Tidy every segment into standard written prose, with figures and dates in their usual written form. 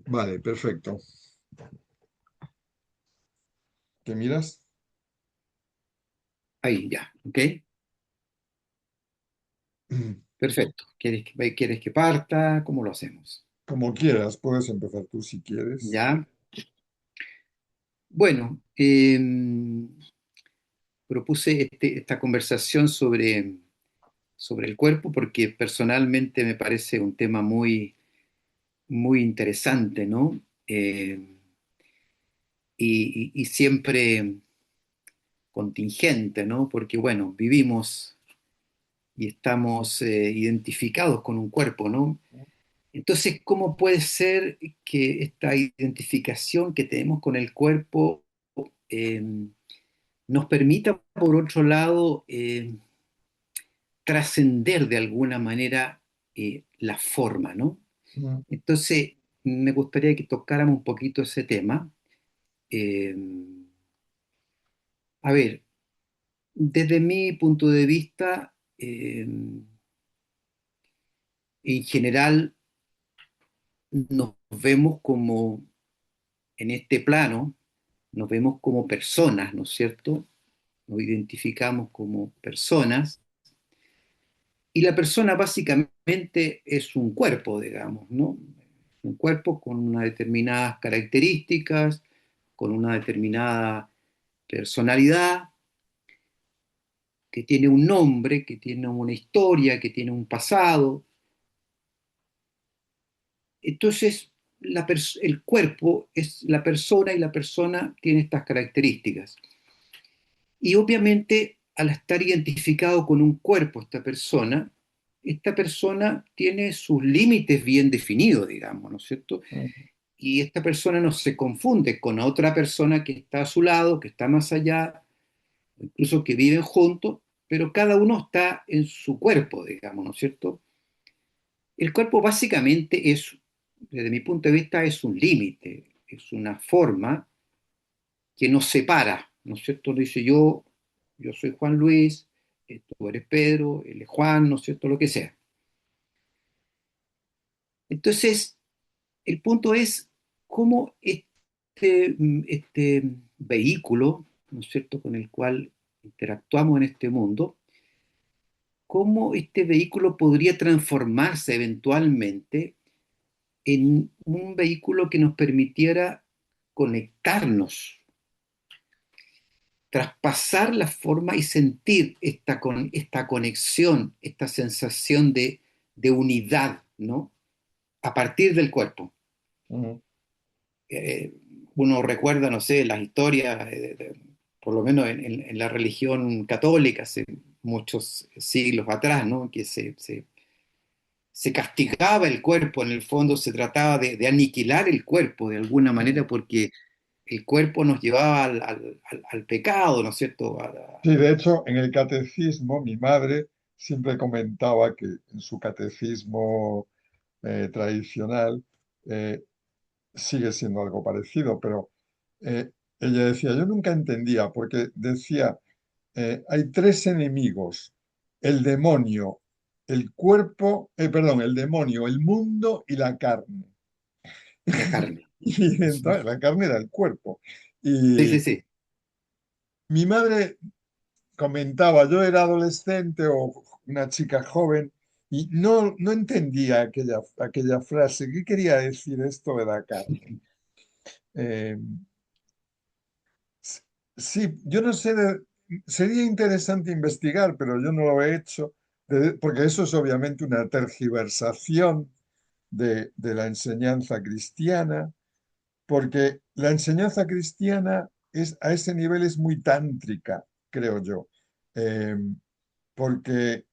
Vale, perfecto. ¿Qué miras? Ahí, ya, ¿ok? Perfecto. ¿Quieres que parta? ¿Cómo lo hacemos? Como quieras, puedes empezar tú si quieres. Ya. Bueno, propuse esta conversación sobre el cuerpo porque personalmente me parece un tema muy, muy interesante, ¿no? Y siempre contingente, ¿no? Porque, bueno, vivimos y estamos identificados con un cuerpo, ¿no? Entonces, ¿cómo puede ser que esta identificación que tenemos con el cuerpo eh, nos permita, por otro lado, trascender de alguna manera la forma, ¿no? Mm. Entonces, me gustaría que tocáramos un poquito ese tema. Eh, a ver, desde mi punto de vista, en general nos vemos como, en este plano, nos vemos como personas, ¿no es cierto? Nos identificamos como personas y la persona básicamente es un cuerpo, digamos, ¿no? Un cuerpo con unas determinadas características, con una determinada personalidad, que tiene un nombre, que tiene una historia, que tiene un pasado. Entonces, el cuerpo es la persona y la persona tiene estas características. Y obviamente, al estar identificado con un cuerpo, esta persona tiene sus límites bien definidos, digamos, ¿no es cierto? Mm. Y esta persona no se confunde con otra persona que está a su lado, que está más allá, incluso que viven juntos, pero cada uno está en su cuerpo, digamos, ¿no es cierto? El cuerpo básicamente es, desde mi punto de vista, es un límite, es una forma que nos separa, ¿no es cierto? Dice yo soy Juan Luis, tú eres Pedro, él es Juan, ¿no es cierto? Lo que sea. Entonces, el punto es cómo este vehículo, ¿no es cierto?, con el cual interactuamos en este mundo, cómo este vehículo podría transformarse eventualmente en un vehículo que nos permitiera conectarnos, traspasar la forma y sentir esta conexión, esta sensación de unidad, ¿no? A partir del cuerpo. Mm. eh, Uno recuerda, no sé, las historias, por lo menos en la religión católica, hace muchos siglos atrás, ¿no? Que se castigaba el cuerpo, en el fondo se trataba de aniquilar el cuerpo de alguna manera Mm. porque el cuerpo nos llevaba al pecado, ¿no es cierto? Sí, de hecho, en el catecismo, mi madre siempre comentaba que en su catecismo tradicional eh, sigue siendo algo parecido, pero eh, ella decía, yo nunca entendía, porque decía, hay tres enemigos, el demonio, el cuerpo, perdón, el demonio, el mundo y la carne. La carne. Y entonces la carne era el cuerpo. Sí, Y sí, sí. mi madre comentaba, yo era adolescente o una chica joven y no entendía aquella frase. ¿Qué quería decir esto de la carne? Eh, sí, yo no sé, sería interesante investigar, pero yo no lo he hecho, porque eso es obviamente una tergiversación de la enseñanza cristiana, porque la enseñanza cristiana a ese nivel es muy tántrica, creo yo. Eh, Porque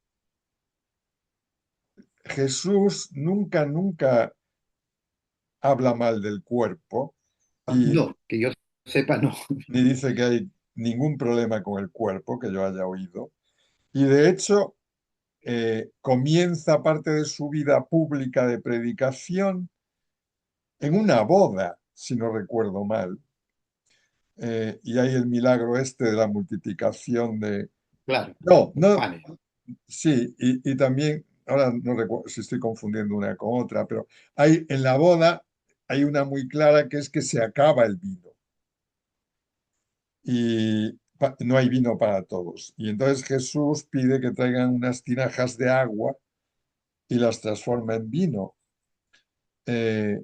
Jesús nunca habla mal del cuerpo y No, que yo sepa, no. ni dice que hay ningún problema con el cuerpo que yo haya oído. Y de hecho, comienza parte de su vida pública de predicación en una boda, si no recuerdo mal. Y hay el milagro este de la multiplicación de... Claro, No, los no, panes. sí, y también, ahora no recuerdo si estoy confundiendo una con otra, pero hay en la boda hay una muy clara que es que se acaba el vino y no hay vino para todos. Y entonces Jesús pide que traigan unas tinajas de agua y las transforma en vino eh,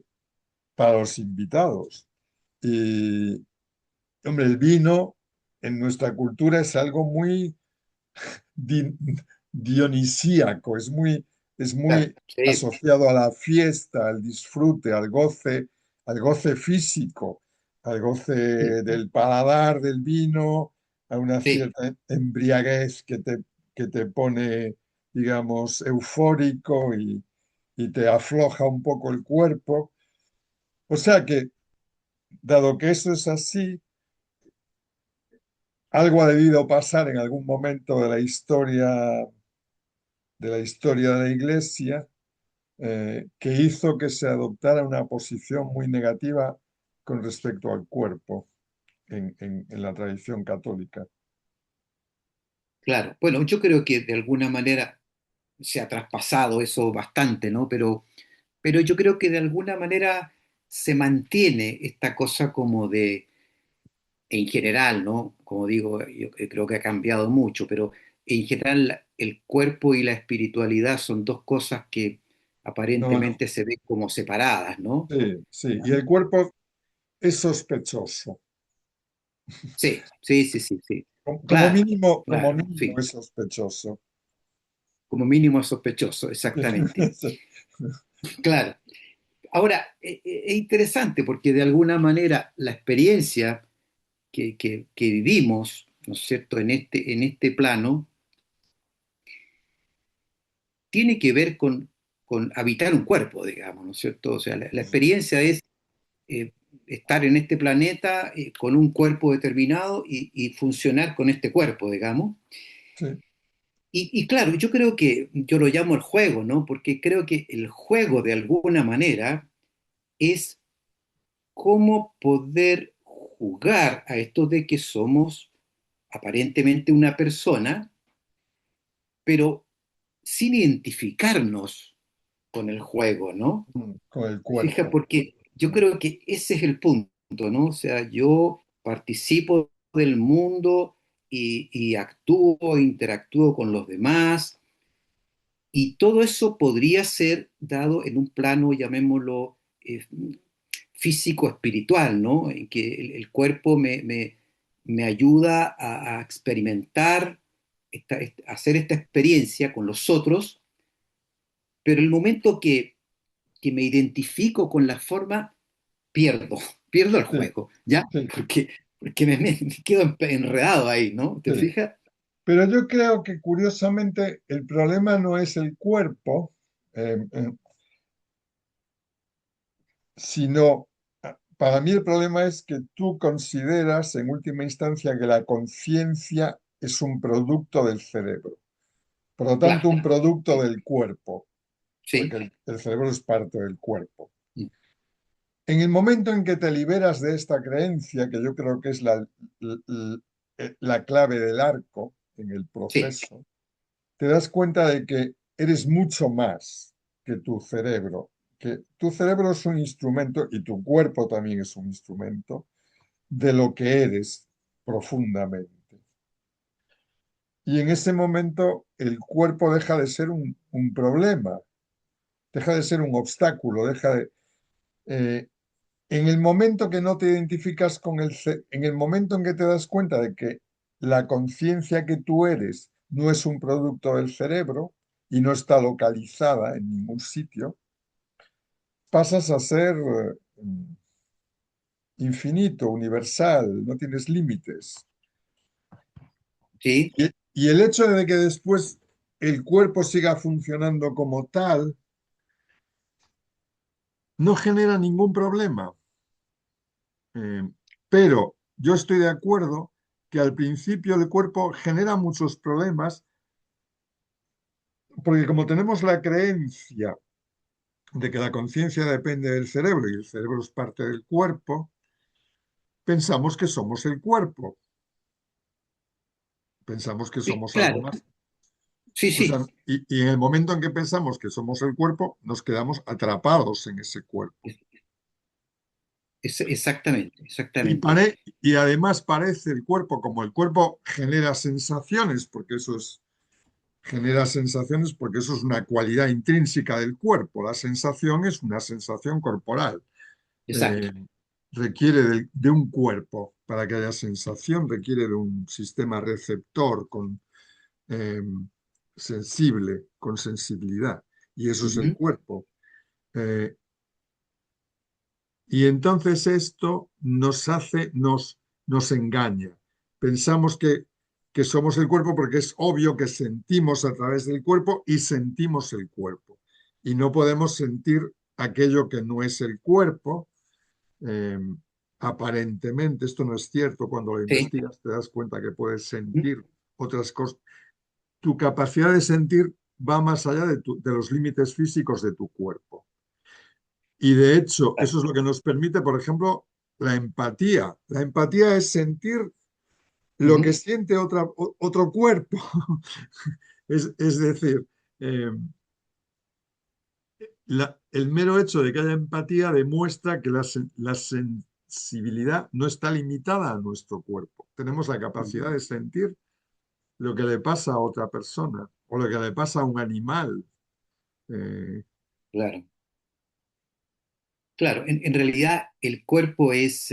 para los invitados. Y, hombre, el vino en nuestra cultura es algo muy di- dionisíaco, es Claro, muy sí, asociado a la fiesta, al disfrute, al goce físico, al goce sí, del paladar del vino, a una sí, cierta embriaguez que te pone, digamos, eufórico y te afloja un poco el cuerpo. O sea que, dado que eso es así, algo ha debido pasar en algún momento de la historia de la Iglesia, que hizo que se adoptara una posición muy negativa con respecto al cuerpo en la tradición católica. claro. Bueno, yo creo que de alguna manera se ha traspasado eso bastante, ¿no? Pero yo creo que de alguna manera se mantiene esta cosa como de, en general, ¿no? Como digo, yo creo que ha cambiado mucho, pero en general el cuerpo y la espiritualidad son dos cosas que No, no. aparentemente se ven como separadas, ¿no? Sí, sí. ¿Ya? Y el cuerpo es sospechoso. Sí, sí, sí, sí, sí. Claro, Como claro, mínimo sí. es sospechoso. Como mínimo es sospechoso, exactamente. Sí. Claro. Ahora, es interesante porque de alguna manera la experiencia que vivimos, ¿no es cierto?, en este plano, tiene que ver con habitar un cuerpo, digamos, ¿no es cierto? O sea, la experiencia es eh, estar en este planeta con un cuerpo determinado y funcionar con este cuerpo, digamos. Sí. Y claro, yo creo que yo lo llamo el juego, ¿no? Porque creo que el juego de alguna manera es cómo poder jugar a esto de que somos aparentemente una persona, pero sin identificarnos con el juego, ¿no? Con el Fija, cuerpo. porque yo creo que ese es el punto, ¿no? O sea, yo participo del mundo y actúo, interactúo con los demás, y todo eso podría ser dado en un plano, llamémoslo, físico-espiritual, ¿no? En que el cuerpo me ayuda a experimentar, hacer esta experiencia con los otros, pero el momento que me identifico con la forma, pierdo, pierdo el Sí, juego, ¿ya? sí, Porque me quedo enredado ahí, ¿no? ¿Te sí. fijas? Pero yo creo que curiosamente el problema no es el cuerpo, eh, eh, sino, para mí el problema es que tú consideras en última instancia que la conciencia es un producto del cerebro, por lo tanto Claro, un producto sí, del cuerpo, sí, porque el cerebro es parte del cuerpo. mm, En el momento en que te liberas de esta creencia, que yo creo que es la- la clave del arco en el sí, proceso, te das cuenta de que eres mucho más que tu cerebro, que tu cerebro es un instrumento y tu cuerpo también es un instrumento de lo que eres profundamente. Y en ese momento el cuerpo deja de ser un problema, deja de ser un obstáculo, eh, en el momento que no te identificas con en el momento en que te das cuenta de que la conciencia que tú eres no es un producto del cerebro y no está localizada en ningún sitio, pasas a ser infinito, universal, no tienes límites. sí, Y el hecho de que después el cuerpo siga funcionando como tal no genera ningún problema. Eh, pero yo estoy de acuerdo que al principio el cuerpo genera muchos problemas porque como tenemos la creencia de que la conciencia depende del cerebro y el cerebro es parte del cuerpo, pensamos que somos el cuerpo, pensamos que sí, somos algo claro, más. sí, O sea, sí. y en el momento en que pensamos que somos el cuerpo, nos quedamos atrapados en ese cuerpo. Exactamente, Y, exactamente. y además parece el cuerpo, como el cuerpo genera sensaciones, porque eso es, genera sensaciones porque eso es una cualidad intrínseca del cuerpo. La sensación es una sensación corporal. Exacto. Eh, requiere de un cuerpo para que haya sensación, requiere de un sistema receptor eh, sensible, con sensibilidad. Y eso es el Ujú. cuerpo. Eh, y entonces esto nos hace, nos engaña. Pensamos que somos el cuerpo porque es obvio que sentimos a través del cuerpo y sentimos el cuerpo. Y no podemos sentir aquello que no es el cuerpo. eh, Aparentemente, esto no es cierto. Cuando lo Sí. investigas te das cuenta que puedes Ujú. sentir otras cosas. Tu capacidad de sentir va más allá de los límites físicos de tu cuerpo. Y de hecho, Claro. eso es lo que nos permite, por ejemplo, la empatía. La empatía es sentir lo que Ujú. siente otro cuerpo. Es decir, eh, el mero hecho de que haya empatía demuestra que la sensibilidad no está limitada a nuestro cuerpo. Tenemos la Ujú. capacidad de sentir lo que le pasa a otra persona o lo que le pasa a un animal. Eh, Claro. Claro, en realidad el cuerpo es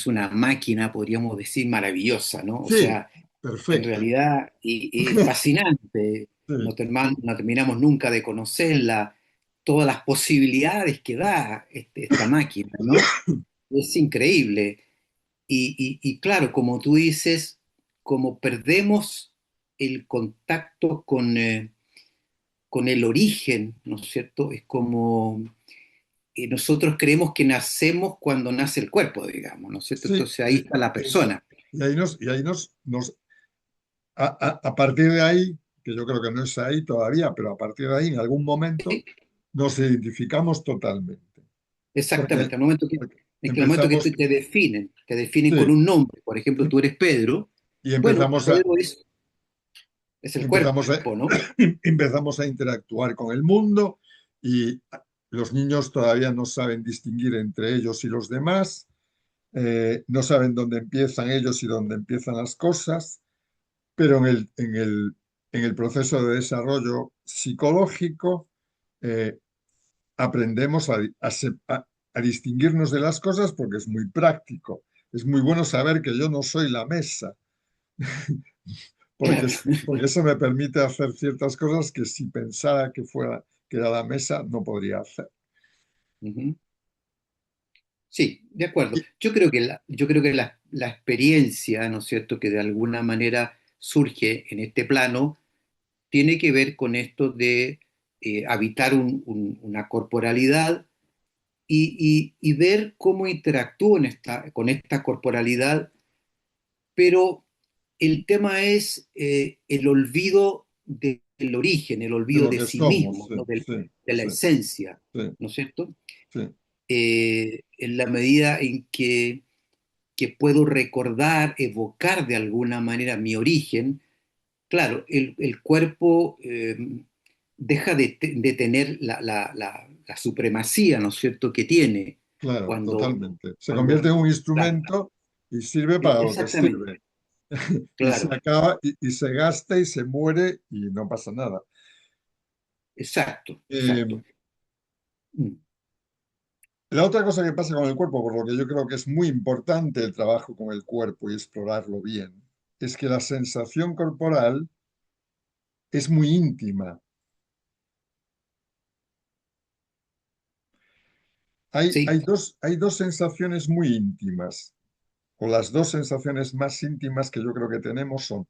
una máquina, podríamos decir, maravillosa, ¿no? O sí, sea, en perfecta. realidad y fascinante. Sí, No terminamos nunca de conocerla, todas las posibilidades que da esta máquina, ¿no? Es increíble. Y claro, como tú dices, como perdemos el contacto con el origen, ¿no es cierto? Es como nosotros creemos que nacemos cuando nace el cuerpo, digamos, ¿no es cierto? sí, Entonces ahí está la persona. y ahí a partir de ahí, que yo creo que no es ahí todavía, pero a partir de ahí, en algún momento, Sí, nos identificamos totalmente. Porque, exactamente, al momento porque en que el momento que empezamos, te definen con sí, un nombre, por ejemplo, tú eres Pedro, y bueno, Pedro es el empezamos a, cuerpo, ¿no? empezamos a interactuar con el mundo y los niños todavía no saben distinguir entre ellos y los demás, no saben dónde empiezan ellos y dónde empiezan las cosas, pero en el proceso de desarrollo psicológico eh, aprendemos a distinguirnos de las cosas porque es muy práctico. Es muy bueno saber que yo no soy la mesa, Claro. porque eso me permite hacer ciertas cosas que si pensara que era la mesa, no podría hacer. Ujú. Sí, de acuerdo. Y- Yo creo que la experiencia, ¿no es cierto?, que de alguna manera surge en este plano, tiene que ver con esto de habitar una corporalidad y ver cómo interactúo con esta corporalidad, pero el tema es el olvido del origen, el de olvido lo de que sí somos, mismo, sí, ¿no? sí, De la sí, esencia, sí, ¿no es cierto? sí, En la medida en que puedo recordar, evocar de alguna manera mi origen, claro, el cuerpo deja de tener la supremacía, ¿no es cierto?, que tiene claro, cuando, totalmente. Se cuando, convierte en un claro, instrumento y sirve para lo que exactamente, sirve. Y se claro, acaba y se gasta y se muere y no pasa nada. exacto, Eh, exacto. Mm. la otra cosa que pasa con el cuerpo, por lo que yo creo que es muy importante el trabajo con el cuerpo y explorarlo bien, es que la sensación corporal es muy íntima. Sí, Hay dos sensaciones muy íntimas, o las dos sensaciones más íntimas que yo creo que tenemos son,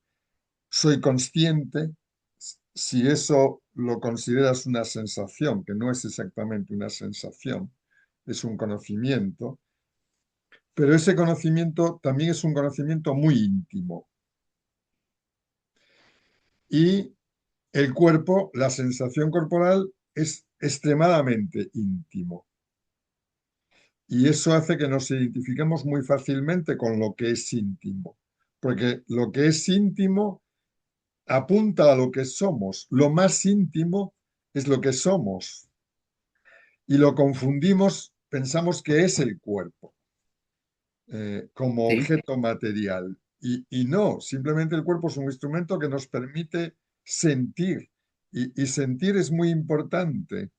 soy consciente, si eso lo consideras una sensación, que no es exactamente una sensación, es un conocimiento, pero ese conocimiento también es un conocimiento muy íntimo. Y el cuerpo, la sensación corporal es extremadamente íntimo. Y eso hace que nos identifiquemos muy fácilmente con lo que es íntimo, porque lo que es íntimo apunta a lo que somos. Lo más íntimo es lo que somos y lo confundimos pensamos que es el cuerpo como ¿sí? objeto material. Y no, simplemente el cuerpo es un instrumento que nos permite sentir. Y sentir es muy importante.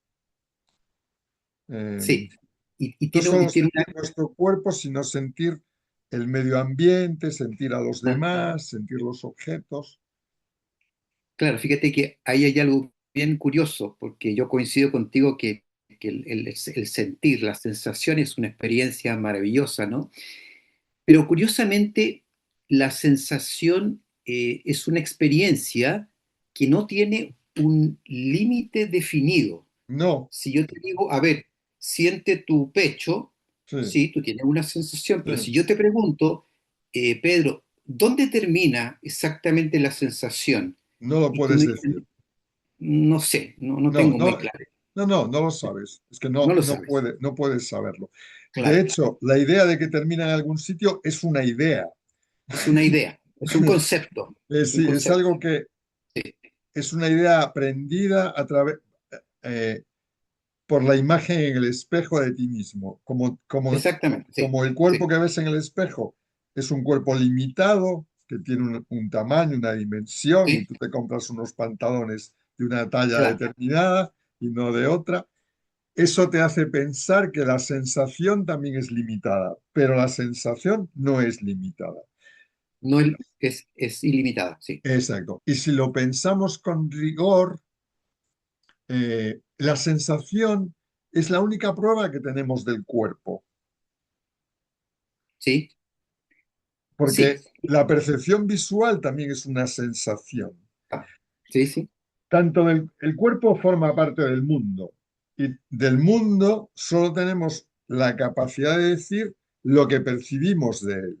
Eh, Sí. no solo Y tiene sentir nuestro cuerpo, sino sentir el medio ambiente, sentir a los una, demás, sentir los objetos. claro, fíjate que ahí hay algo bien curioso, porque yo coincido contigo que el sentir, la sensación es una experiencia maravillosa, ¿no? Pero curiosamente, la sensación es una experiencia que no tiene un límite definido. No, Si yo te digo, a ver, siente tu pecho, sí, sí, tú tienes una sensación, pero si sí, yo te pregunto, Pedro, ¿dónde termina exactamente la sensación? no lo Y tú me puedes dices, decir. no sé, no No, tengo no, muy claro. no lo sabes. Es que No no, lo sabes. no puedes saberlo. De Claro, hecho, la idea de que termina en algún sitio es una idea. es una idea, es un concepto, es un Sí, es concepto. algo que Sí, es una idea aprendida a través eh, por la imagen en el espejo de ti mismo. exactamente, sí, Como el cuerpo sí, que ves en el espejo es un cuerpo limitado, que tiene un tamaño, una dimensión, y sí, tú te compras unos pantalones de una talla claro. determinada y no de otra. Eso te hace pensar que la sensación también es limitada, pero la sensación no es limitada. No es ilimitada, sí, Exacto. Y si lo pensamos con rigor, la sensación es la única prueba que tenemos del cuerpo, sí, sí, porque la percepción visual también es una sensación. ah, sí, sí. Tanto el cuerpo forma parte del mundo y del mundo solo tenemos la capacidad de decir lo que percibimos de él.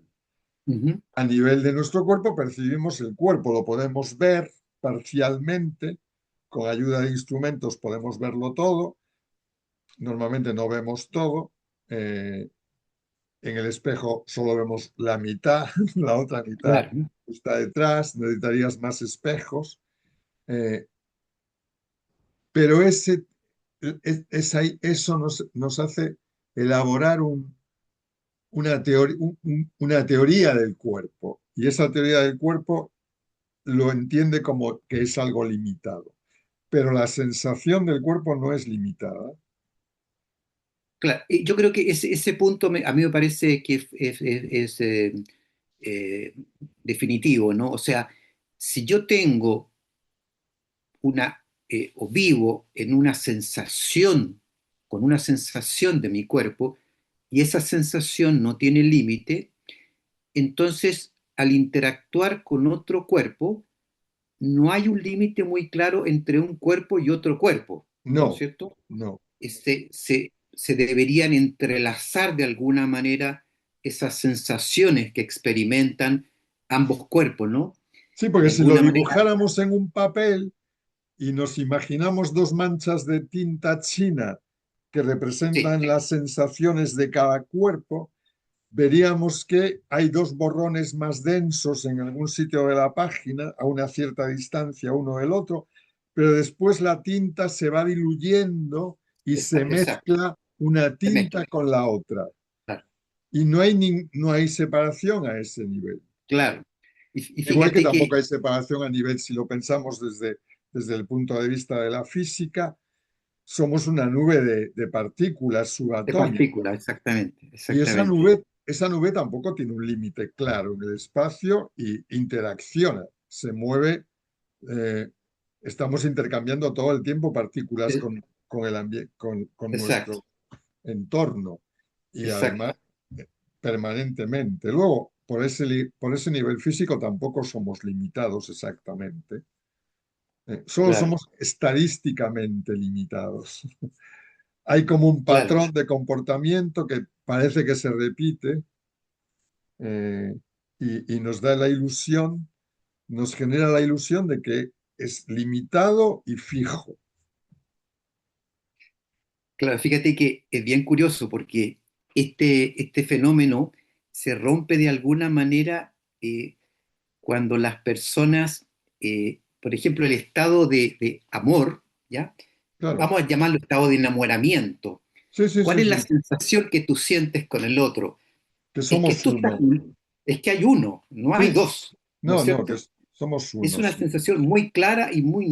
Ujú, A nivel de nuestro cuerpo percibimos el cuerpo, lo podemos ver parcialmente, con ayuda de instrumentos podemos verlo todo, normalmente no vemos todo, en el espejo solo vemos la mitad, la otra mitad claro, está detrás, necesitarías más espejos, eh, pero eso nos hace elaborar una teoría del cuerpo, y esa teoría del cuerpo lo entiende como que es algo limitado, pero la sensación del cuerpo no es limitada. claro. Y yo creo que ese punto a mí me parece que eh, definitivo, ¿no? O sea, si yo tengo o vivo en una sensación, con una sensación de mi cuerpo, y esa sensación no tiene límite, entonces al interactuar con otro cuerpo, no hay un límite muy claro entre un cuerpo y otro cuerpo, ¿no es No, cierto? no. Se deberían entrelazar de alguna manera esas sensaciones que experimentan ambos cuerpos, ¿no? Sí, porque De si lo alguna manera, dibujáramos en un papel y nos imaginamos dos manchas de tinta china que sí, representan las sensaciones de cada cuerpo, veríamos que hay dos borrones más densos en algún sitio de la página, a una cierta distancia uno del otro, pero después la tinta se va diluyendo y se exacto, mezcla una se mezcla, tinta con la otra. claro, Y no hay separación a ese nivel. claro. Y Igual que fíjate tampoco que hay separación a nivel, si lo pensamos desde el punto de vista de la física, somos una nube de partículas de subatómicas. partículas, exactamente, Y exactamente. esa nube tampoco tiene un límite claro en el espacio y interacciona, se mueve. eh, Estamos intercambiando todo el tiempo partículas Eh, con el con Exacto, nuestro entorno y además exacto, permanentemente. Luego, por ese nivel físico tampoco somos limitados exactamente. Solo claro, somos estadísticamente limitados. Hay como un claro. patrón de comportamiento que parece que se repite eh, y nos da la ilusión, nos genera la ilusión de que es limitado y fijo. Claro, fíjate que es bien curioso porque este fenómeno se rompe de alguna manera cuando las personas, por ejemplo, el estado de amor, ¿ya? Claro, Vamos a llamarlo estado de enamoramiento. Sí, sí, ¿Cuál sí, es la sí, sensación que tú sientes con el otro? que Es que somos tú estás, uno. es que hay uno, no hay Sí, dos, ¿no es no, no, que cierto? somos Es uno, una sí. sensación muy clara y muy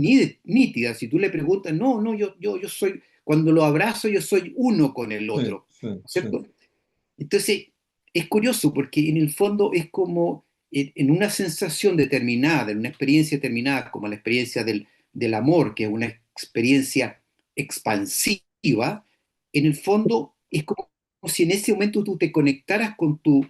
nítida. Si tú le preguntas, no, no, yo soy, cuando lo abrazo, yo soy uno con el Sí, otro, sí, ¿no es sí. cierto? Entonces, es curioso porque en el fondo es como en una sensación determinada, en una experiencia determinada, como la experiencia del amor, que es una experiencia expansiva, en el fondo es como si en ese momento tú te conectaras con tu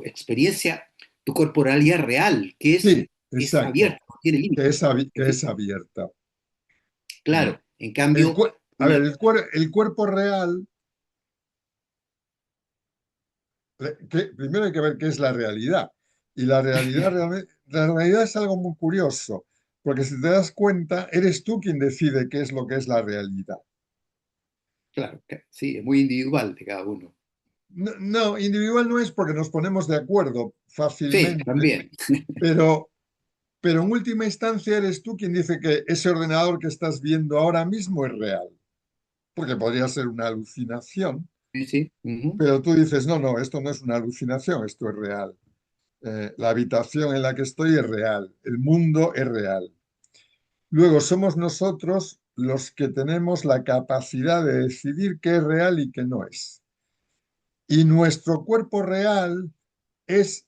experiencia, tu corporalidad real, que Sí, es exacto. abierta, no tiene Que límites. es, que es abierta. Mm. Claro, en cambio, A ver, una, el cuerpo real, primero hay que ver qué es la realidad. Y la realidad, la realidad es algo muy curioso, porque si te das cuenta, eres tú quien decide qué es lo que es la realidad. claro, sí, es muy individual de cada uno. No, no, individual no es porque nos ponemos de acuerdo Sí, fácilmente, también. pero, pero en última instancia eres tú quien dice que ese ordenador que estás viendo ahora mismo es real, porque podría ser una alucinación, Sí, sí. Ujú. pero tú dices, no, no, esto no es una alucinación, esto es real. La habitación en la que estoy es real, el mundo es real. Luego somos nosotros los que tenemos la capacidad de decidir qué es real y qué no es. Y nuestro cuerpo real es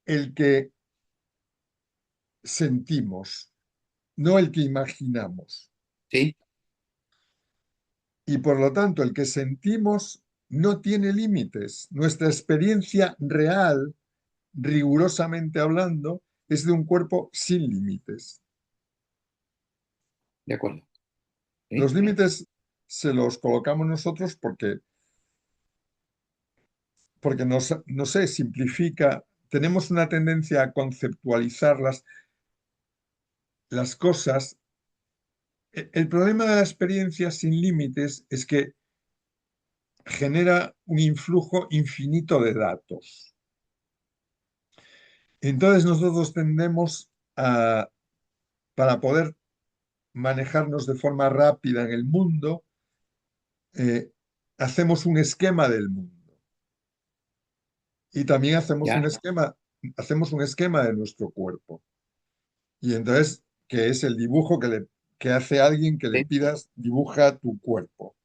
el que sentimos, no el que imaginamos. Sí, Y por lo tanto, el que sentimos no tiene límites. Nuestra experiencia real, rigurosamente hablando, es de un cuerpo sin límites. de acuerdo. Los Sí, límites se los colocamos nosotros porque nos, no sé, simplifica, tenemos una tendencia a conceptualizar las cosas. El problema de la experiencia sin límites es que genera un influjo infinito de datos. Entonces nosotros tendemos a, para poder manejarnos de forma rápida en el mundo, eh, hacemos un esquema del mundo y también ya, hacemos un esquema de nuestro cuerpo. Y entonces, que es el dibujo que hace alguien que le sí, pidas, dibuja tu cuerpo.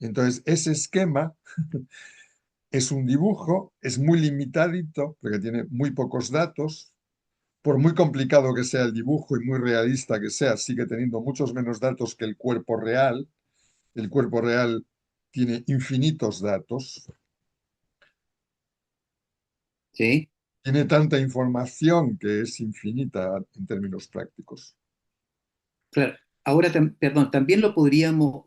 Entonces, ese esquema es un dibujo, es muy limitadito, porque tiene muy pocos datos. Por muy complicado que sea el dibujo y muy realista que sea, sigue teniendo muchos menos datos que el cuerpo real. El cuerpo real tiene infinitos datos, sí, tiene tanta información que es infinita en términos prácticos. claro. Ahora, perdón, también lo podríamos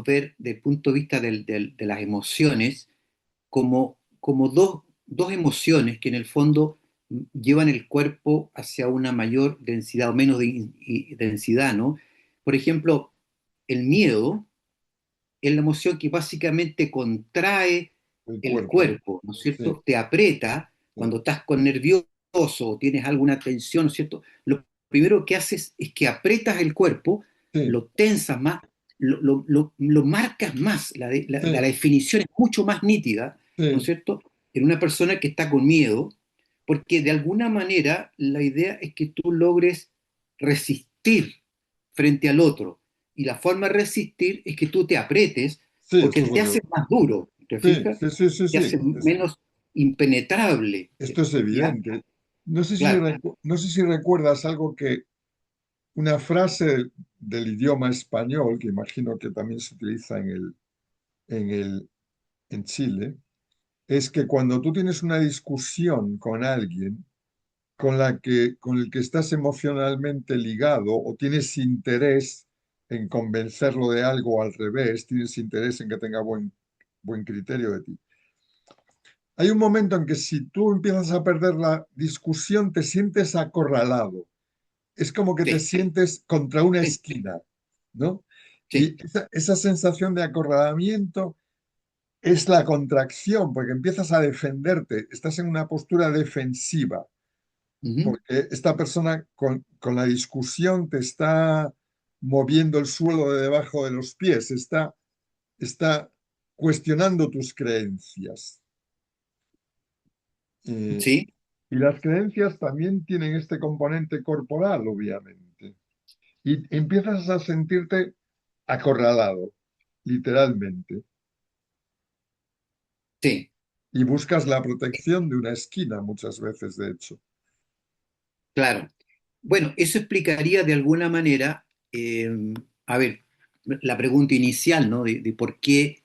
ver desde el punto de vista de las emociones como dos emociones que en el fondo llevan el cuerpo hacia una mayor densidad o menos densidad, ¿no? Por ejemplo, el miedo es la emoción que básicamente contrae El el cuerpo, cuerpo, ¿no es sí, cierto? Te aprieta sí, cuando estás con nervioso o tienes alguna tensión, ¿no es cierto? Lo primero que haces es que aprietas el cuerpo, sí, lo tensas más, lo marcas más, la sí, definición es mucho más nítida, ¿no es sí, cierto? En una persona que está con miedo, porque de alguna manera la idea es que tú logres resistir frente al otro. Y la forma de resistir es que tú te apretes sí, porque esto es te lo hace que... más duro, ¿te Sí, fijas? sí, sí, sí, Te sí. hace menos impenetrable, Esto es ¿ya? evidente. No sé si, Claro, no sé si recuerdas algo que, una frase del idioma español, que imagino que también se utiliza en en Chile, es que cuando tú tienes una discusión con alguien con el que estás emocionalmente ligado o tienes interés en convencerlo de algo o al revés, tienes interés en que tenga buen criterio de ti. Hay un momento en que si tú empiezas a perder la discusión, te sientes acorralado. Es como que te sí, sientes contra una sí, esquina, ¿no? sí. Y esa sensación de acorralamiento es la contracción, porque empiezas a defenderte, estás en una postura defensiva, Ujú. porque esta persona con la discusión te está moviendo el suelo de debajo de los pies, está está cuestionando tus creencias. Eh, ¿Sí? y las creencias también tienen este componente corporal, obviamente. Y empiezas a sentirte acorralado, literalmente, Sí, y buscas la protección de una esquina muchas veces, de hecho. claro. Bueno, eso explicaría de alguna manera, a ver, la pregunta inicial, ¿no? De por qué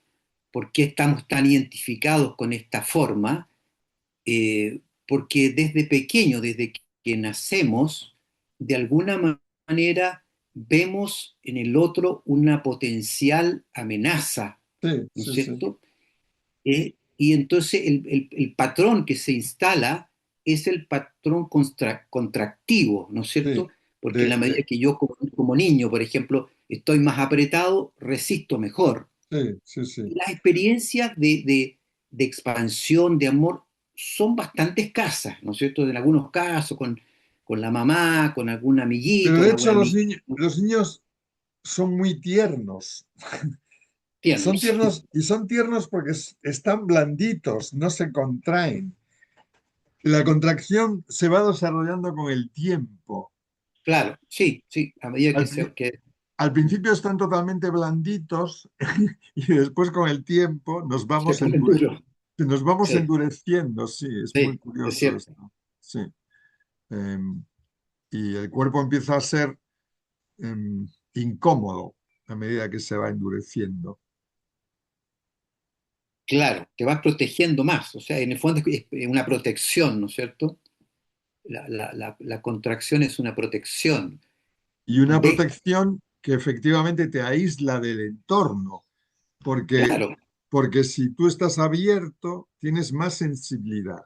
estamos tan identificados con esta forma. Porque desde pequeño, desde que nacemos, de alguna manera vemos en el otro una potencial amenaza, Sí, ¿no es sí, sí, cierto? Y entonces el patrón que se instala es el patrón contractivo, ¿no es sí. cierto? Porque en la medida que yo como niño, por ejemplo, estoy más apretado, resisto mejor. Sí, sí, sí. Las experiencias de expansión, de amor, son bastante escasas, ¿no es cierto? En algunos casos, con la mamá, con algún Pero amiguito, de una hecho buena amiguita, los niños son muy tiernos. Son tiernos. tiernos y son tiernos porque están blanditos, no se contraen. La contracción se va desarrollando con el tiempo. Claro, sí, sí, a medida que Al, se... Que, al principio están totalmente blanditos y después con el tiempo se ponen duros. nos vamos Sí, endureciendo. Sí, es muy sí, es curioso cierto. esto. Sí. Em, y el cuerpo empieza a ser incómodo a medida que se va endureciendo. Claro, te vas protegiendo más, o sea, en el fondo es una protección, ¿no es cierto? La contracción es una protección. Y una ¿Ves? protección que efectivamente te aísla del entorno, porque, Claro, porque si tú estás abierto, tienes más sensibilidad.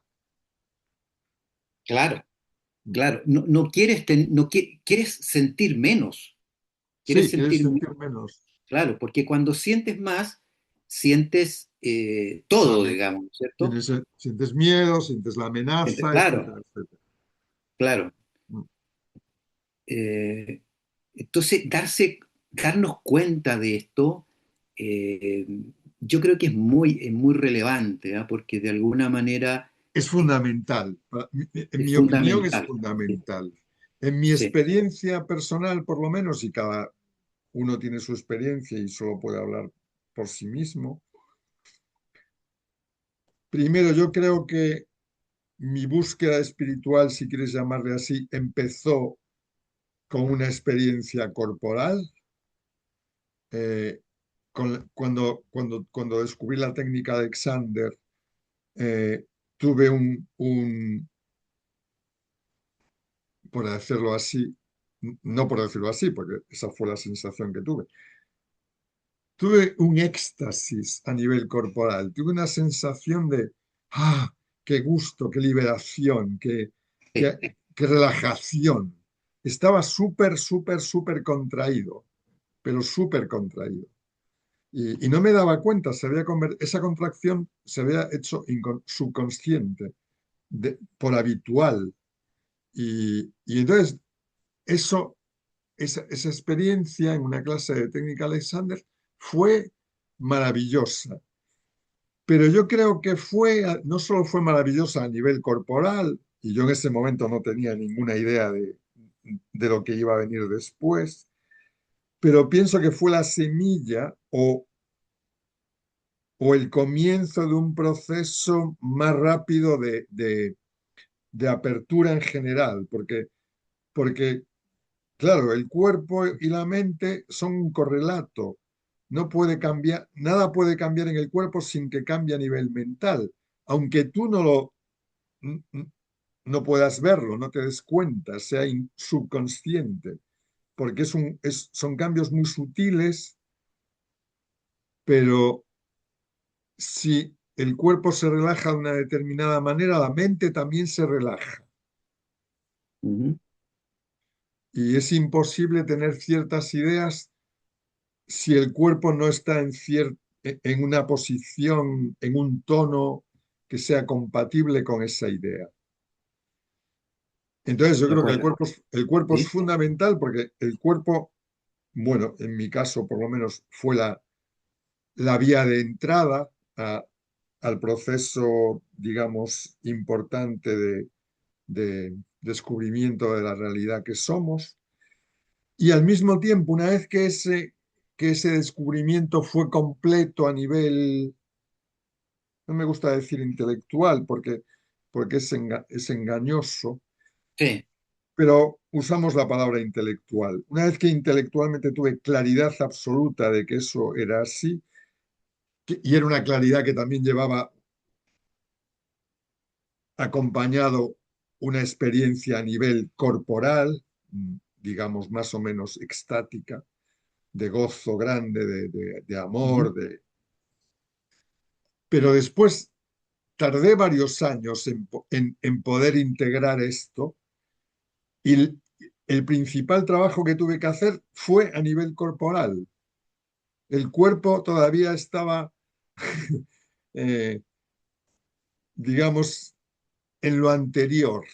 claro, claro. No, no quieres, quieres sentir menos, quieres Sí, quieres sentir sentir menos. menos. Claro, porque cuando sientes más, sientes todo, También digamos, ¿no es cierto? sientes miedo, sientes la amenaza, Claro, etcétera, etcétera. claro. Eh, entonces, darnos cuenta de esto, eh, yo creo que es muy relevante, ¿ah? Porque de alguna manera Es fundamental. En es mi opinión es fundamental. fundamental. En mi Sí, experiencia personal, por lo menos, y cada uno tiene su experiencia y solo puede hablar por sí mismo. Primero, yo creo que mi búsqueda espiritual, si quieres llamarle así, empezó con una experiencia corporal. eh, cuando descubrí la técnica de Alexander, tuve por decirlo así, no por decirlo así, porque esa fue la sensación que tuve. Tuve un éxtasis a nivel corporal, tuve una sensación de, ah, qué gusto, qué liberación, sí. qué relajación. Estaba súper, súper, súper contraído, pero súper contraído. Y no me daba cuenta, esa contracción se había hecho subconsciente, por habitual. Y entonces, eso, esa experiencia en una clase de técnica Alexander fue maravillosa. Pero yo creo que no solo fue maravillosa a nivel corporal, y yo en ese momento no tenía ninguna idea de lo que iba a venir después, pero pienso que fue la semilla o el comienzo de un proceso más rápido de apertura en general, porque, claro, el cuerpo y la mente son un correlato. No puede cambiar, nada puede cambiar en el cuerpo sin que cambie a nivel mental, aunque tú no puedas verlo, no te des cuenta, sea subconsciente, porque son cambios muy sutiles, pero si el cuerpo se relaja de una determinada manera, la mente también se relaja. Ujú, Y es imposible tener ciertas ideas si el cuerpo no está en una posición, en un tono que sea compatible con esa idea. Entonces yo de creo que acuerdo. el cuerpo es ¿Sí? fundamental porque el cuerpo, bueno, en mi caso por lo menos fue la vía de entrada al proceso, digamos, importante de descubrimiento de la realidad que somos. Y al mismo tiempo, una vez que ese descubrimiento fue completo a nivel, no me gusta decir intelectual porque es engañoso, Sí, pero usamos la palabra intelectual. Una vez que intelectualmente tuve claridad absoluta de que eso era así, y era una claridad que también llevaba acompañado una experiencia a nivel corporal, digamos más o menos extática, de gozo grande, de ujú, amor, pero después tardé varios años en poder integrar esto y el principal trabajo que tuve que hacer fue a nivel corporal. El cuerpo todavía estaba, eh, digamos, en lo anterior.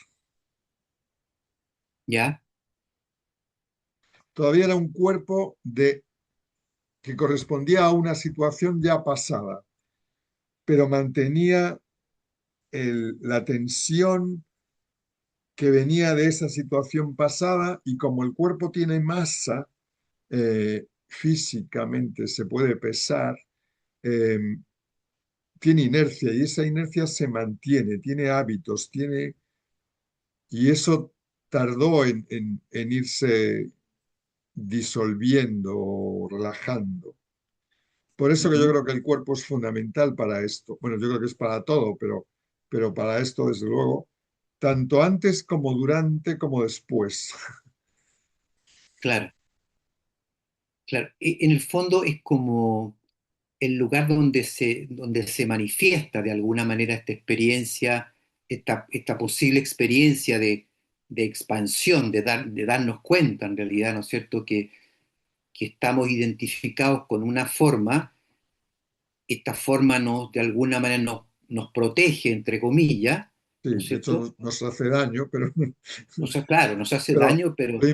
ya, Todavía era un cuerpo que correspondía a una situación ya pasada, pero mantenía la tensión que venía de esa situación pasada y como el cuerpo tiene masa, físicamente se puede pesar, eh, tiene inercia y esa inercia se mantiene, tiene hábitos, y eso tardó en irse disolviendo o relajando. Por eso que yo ujú, creo que el cuerpo es fundamental para esto. Bueno, yo creo que es para todo, pero para esto, desde luego, tanto antes como durante como después. claro, claro. En el fondo es como el lugar donde se manifiesta de alguna manera esta experiencia, esta posible experiencia de expansión, de darnos cuenta en realidad, ¿no es cierto?, que estamos identificados con una forma, esta forma de alguna manera nos protege, entre comillas, Sí, ¿no es de hecho cierto? nos hace daño, O sea, claro, nos hace pero daño, pero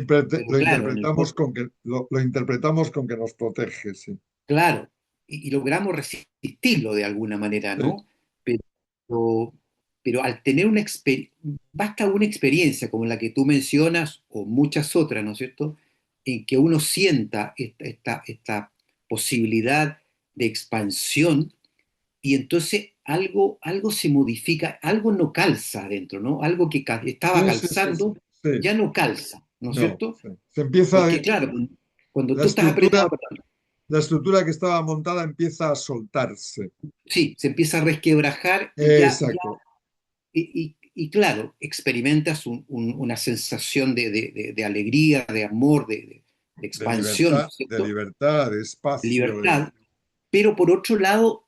lo claro, en el interpretamos fondo, con que, lo interpretamos con que nos protege, sí. claro, y logramos resistirlo de alguna manera, Sí, ¿no? Pero, pero al tener basta una experiencia como la que tú mencionas, o muchas otras, ¿no es cierto?, en que uno sienta esta posibilidad de expansión y entonces algo se modifica, algo no calza adentro, ¿no? Algo que estaba sí, sí, sí, sí, calzando sí. ya no calza, ¿no es No, cierto? sí. Se empieza, Porque claro, cuando la tú estás apretado, estructura, la estructura que estaba montada empieza a soltarse. sí, se empieza a resquebrajar y Exacto, y claro, experimentas una sensación de alegría, de amor, de expansión, ¿no es de cierto? libertad, de espacio, de... Libertad, pero por otro lado,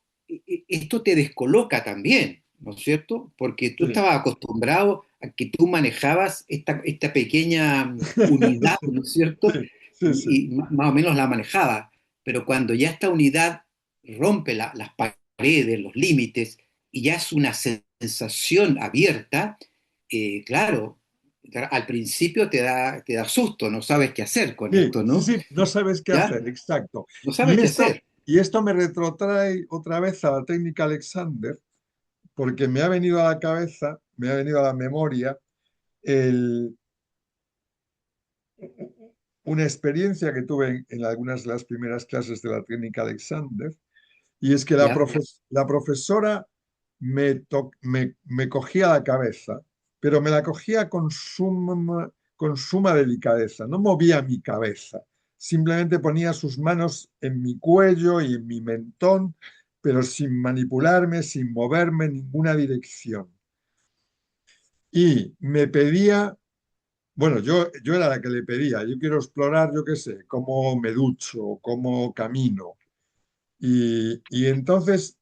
esto te descoloca también, ¿no es cierto? Porque tú Sí, estabas acostumbrado a que tú manejabas esta pequeña unidad, ¿no es cierto? sí, sí, sí. Y más o menos la manejabas, pero cuando ya esta unidad rompe las paredes, los límites, y ya es una sensación abierta, claro, al principio te da susto, no sabes qué hacer con Sí, esto, sí, ¿no? sí, no sabes qué ¿Ya? hacer, exacto. No Y sabes qué esto, hacer. y esto me retrotrae otra vez a la técnica Alexander, porque me ha venido a la cabeza, me ha venido a la memoria el, una experiencia que tuve en algunas de las primeras clases de la técnica Alexander, y es que ¿Ya? la profesora me cogía la cabeza, pero me la cogía con suma delicadeza, no movía mi cabeza, simplemente ponía sus manos en mi cuello y en mi mentón, pero sin manipularme, sin moverme en ninguna dirección. Y me pedía, bueno, yo era la que le pedía, yo quiero explorar, yo qué sé, cómo me ducho, cómo camino. Y entonces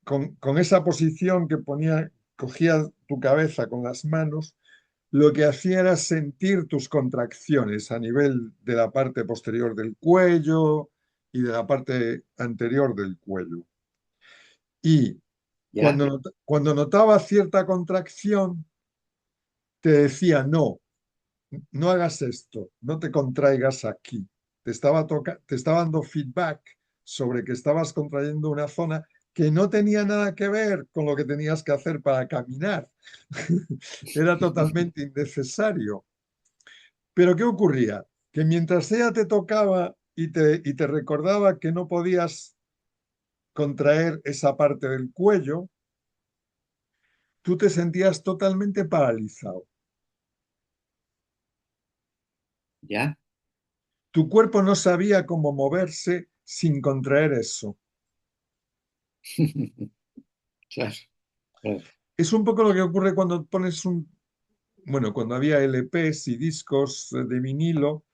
con esa posición que ponía, cogía tu cabeza con las manos, lo que hacía era sentir tus contracciones a nivel de la parte posterior del cuello y de la parte anterior del cuello. Y ¿Ya? cuando notaba cierta contracción, te decía, no, no hagas esto, no te contraigas aquí. Te estaba dando feedback sobre que estabas contrayendo una zona que no tenía nada que ver con lo que tenías que hacer para caminar. Era totalmente innecesario. Pero ¿qué ocurría? Que mientras ella te tocaba y te recordaba que no podías contraer esa parte del cuello, tú te sentías totalmente paralizado. ¿Ya? Tu cuerpo no sabía cómo moverse sin contraer eso. Claro, claro. Es un poco lo que ocurre cuando pones bueno, cuando había LPs y discos de vinilo,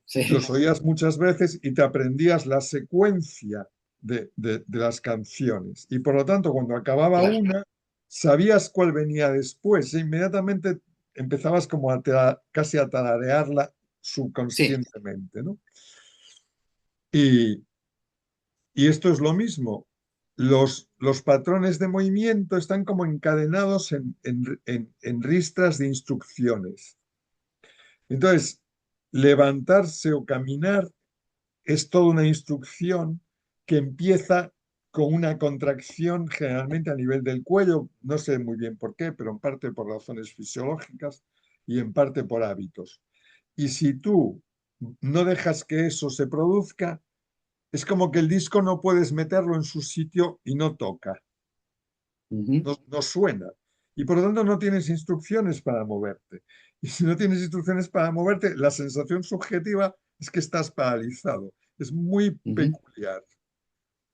Sí, los oías muchas veces y te aprendías la secuencia de las canciones. Y por lo tanto, cuando acababa claro, una, sabías cuál venía después e inmediatamente empezabas como casi a tararearla sí. subconscientemente, ¿no? Y, y esto es lo mismo. Los patrones de movimiento están como encadenados en ristras de instrucciones. Entonces, levantarse o caminar es toda una instrucción que empieza con una contracción generalmente a nivel del cuello, no sé muy bien por qué, pero en parte por razones fisiológicas y en parte por hábitos. Y si tú no dejas que eso se produzca, es como que el disco no puedes meterlo en su sitio y no toca, Ujú, no suena. Y por lo tanto no tienes instrucciones para moverte. Y si no tienes instrucciones para moverte, la sensación subjetiva es que estás paralizado. Es muy ujú. peculiar.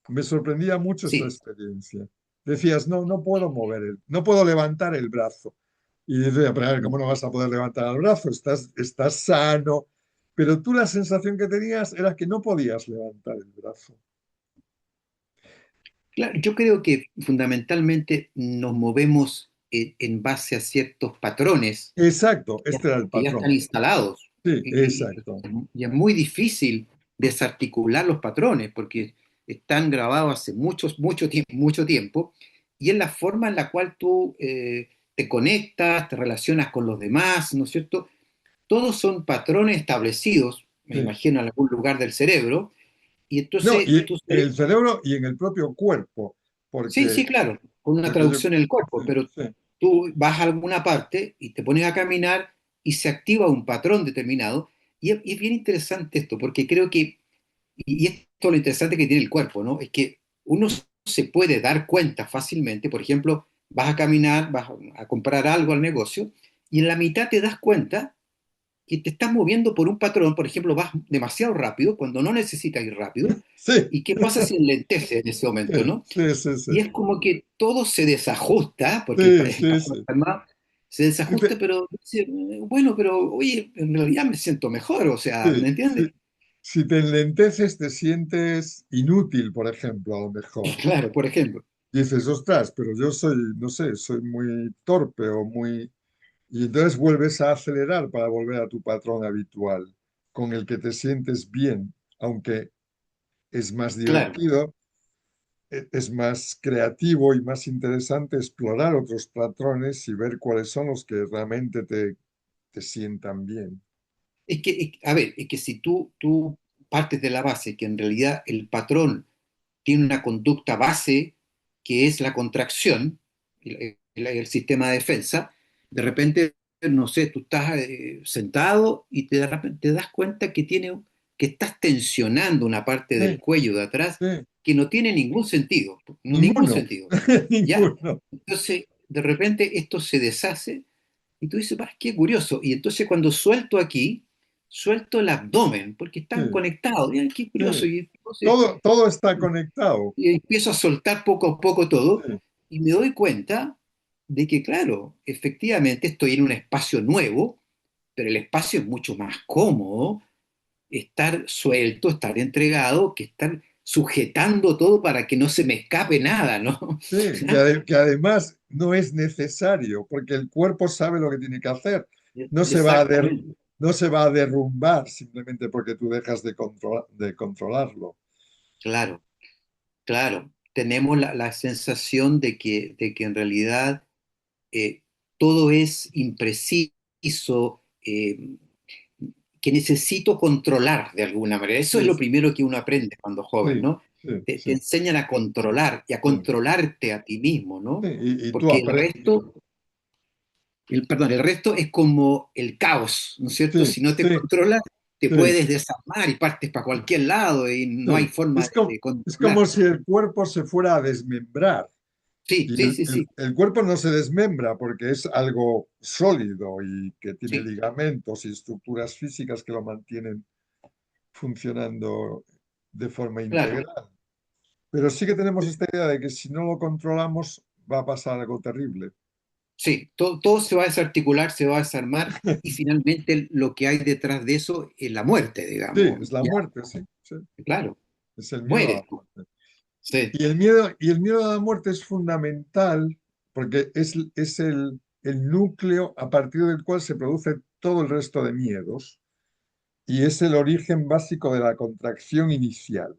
Me sorprendía mucho esta Sí, experiencia. Decías, no, no puedo no puedo levantar el brazo. Y decía, pero a ver, ¿cómo no vas a poder levantar el brazo? Estás sano. Pero tú la sensación que tenías era que no podías levantar el brazo. claro. Yo creo que fundamentalmente nos movemos en base a ciertos patrones Exacto, ya- este era el que ya están patrón. instalados. Sí, Y, y- exacto. y es muy difícil desarticular los patrones porque están grabados hace mucho tiempo, y es la forma en la cual tú te conectas, te relacionas con los demás, ¿no es cierto? Todos son patrones establecidos, me Sí. imagino, en algún lugar del cerebro, y No, entonces y tu en cerebro, el cerebro y en el propio cuerpo, sí, porque, sí, claro, con una porque yo, traducción en el cuerpo, sí, pero sí, tú vas a alguna parte y te pones a caminar y se activa un patrón determinado. Y es bien interesante esto, porque creo que, y esto es lo interesante que tiene el cuerpo, ¿no? Es que uno se puede dar cuenta fácilmente, por ejemplo, vas a caminar, vas a comprar algo al negocio, y en la mitad te das cuenta que te estás moviendo por un patrón, por ejemplo, vas demasiado rápido cuando no necesitas ir rápido, sí, ¿y qué pasa si enlentece en ese momento, sí, no? sí, sí, sí, Y es como que todo se desajusta, porque sí, el sí, patrón sí. enfermado se desajusta, Dice, pero dice, bueno, pero oye, en realidad me siento mejor, o sea, sí, ¿me entiendes? si te enlenteces, te sientes inútil, por ejemplo, a lo Y mejor. claro, por ejemplo, Dices, ostras, pero yo soy, no sé, soy muy torpe o muy... Y entonces vuelves a acelerar para volver a tu patrón habitual, con el que te sientes bien, aunque es más claro. divertido, es más creativo y más interesante explorar otros patrones y ver cuáles son los que realmente te sientan bien. A ver, es que si tú partes de la base que en realidad el patrón tiene una conducta base que es la contracción, el sistema de defensa, de repente, no sé, tú estás sentado y de repente te das cuenta que estás tensionando una parte del Sí, cuello de atrás sí, que no tiene ningún sentido, ningún ninguno, sentido. ¿Ya? ninguno. Entonces, de repente esto se deshace y tú dices, "Ah, qué curioso". Y entonces cuando suelto aquí, suelto el abdomen, porque están Sí, conectados. Mira, qué curioso. sí. Y entonces Todo está conectado. y empiezo a soltar poco a poco todo Sí, y me doy cuenta de que, claro, efectivamente estoy en un espacio nuevo, pero el espacio es mucho más cómodo estar suelto, estar entregado, que estar sujetando todo para que no se me escape nada, ¿no? sí, que además no es necesario, porque el cuerpo sabe lo que tiene que hacer. No se va a Exactamente. no se va a derrumbar simplemente porque tú dejas de controlarlo. Claro, claro. Tenemos la sensación de que en realidad todo es impreciso, que necesito controlar de alguna manera. Eso es Sí, lo primero que uno aprende cuando joven, sí, ¿no? sí, Te sí, enseñan a controlar y a sí. controlarte a ti mismo, Sí, ¿no? y tú Porque aprendes. perdón, el resto es como el caos, ¿no es cierto? Sí, Si no te sí, controlas, te sí, puedes desarmar y partes para cualquier lado y no hay sí. forma de Es como si controlarte. el cuerpo se fuera a desmembrar. Sí, Y sí, sí, sí, el cuerpo no se desmembra porque es algo sólido y que tiene sí, ligamentos y estructuras físicas que lo mantienen funcionando de forma claro. integral. Pero sí que tenemos esta idea de que si no lo controlamos va a pasar algo terrible. Sí, todo se va a desarticular, se va a desarmar y finalmente lo que hay detrás de eso es la muerte, Sí, digamos. es la Ya, muerte, sí, sí. claro, Es el miedo a mueres la tú. muerte. Sí, Y el miedo a la muerte es fundamental porque es el núcleo a partir del cual se produce todo el resto de miedos y es el origen básico de la contracción inicial.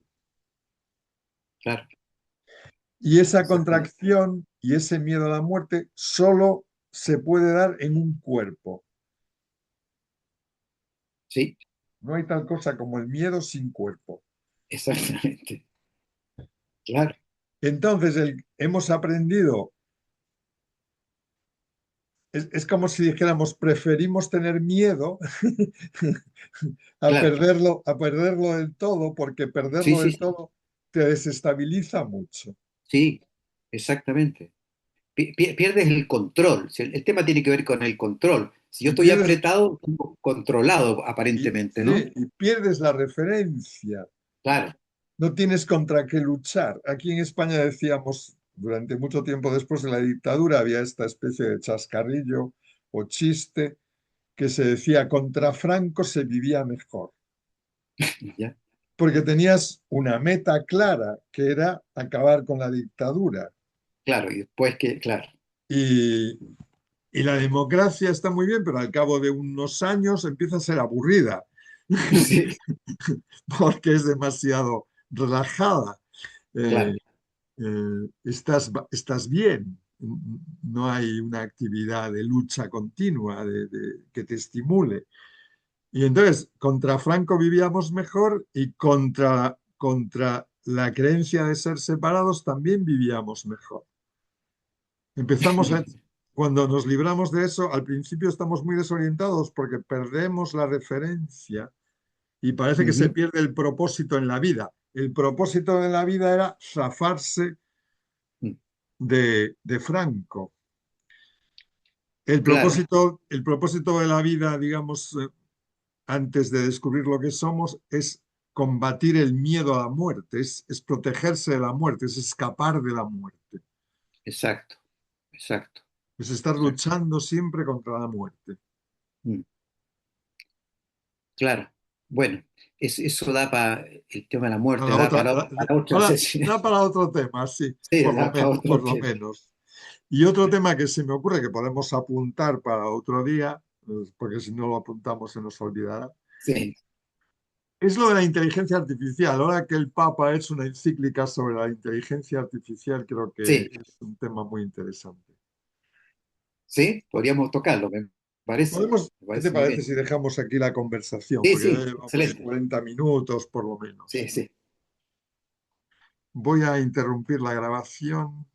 claro, Y esa exactamente. contracción y ese miedo a la muerte solo se puede dar en un cuerpo. Sí, No hay tal cosa como el miedo sin cuerpo. exactamente. Claro, Entonces, hemos aprendido, es como si dijéramos, preferimos tener miedo claro. a perderlo del todo, porque Sí, perderlo sí, del sí, todo te desestabiliza mucho. sí, exactamente. Pierdes el control. Si el tema tiene que ver con el control. Si yo Y estoy pierdes, apretado, tengo controlado aparentemente, ¿no? sí, y pierdes la referencia. Claro, No tienes contra qué luchar. Aquí en España decíamos, durante mucho tiempo después de la dictadura, había esta especie de chascarrillo o chiste que se decía, contra Franco se vivía mejor, ya, porque tenías una meta clara, que era acabar con la dictadura. claro, y después que, claro, Y, y la democracia está muy bien, pero al cabo de unos años empieza a ser aburrida, sí, porque es demasiado relajada. claro, Eh, estás bien, no hay una actividad de lucha continua que te estimule. Y entonces, contra Franco vivíamos mejor y contra la creencia de ser separados también vivíamos mejor. Empezamos a, cuando nos libramos de eso, al principio estamos muy desorientados porque perdemos la referencia y parece que se ujú, pierde el propósito en la vida. El propósito de la vida era zafarse mm, de Franco. claro, El propósito de la vida, digamos, antes de descubrir lo que somos, es combatir el miedo a la muerte, es protegerse de la muerte, es escapar de la muerte, exacto, exacto, es estar exacto. luchando siempre contra la muerte. Mm, claro. Bueno, eso da para el tema de la muerte, Para da otra, para otra sesión. da para otro tema, sí, Sí, da para otro por lo tema. menos. Y otro tema que se me ocurre que podemos apuntar para otro día, porque si no lo apuntamos se nos olvidará, Sí, es lo de la inteligencia artificial. Ahora que el Papa ha hecho una encíclica sobre la inteligencia artificial, creo que sí, es un tema muy interesante. sí, podríamos tocarlo, me ¿Qué te parece muy parece bien. si dejamos aquí la conversación? Sí, Porque ya sí, llevamos excelente. 40 minutos por lo Sí, menos. sí. Voy a interrumpir la grabación.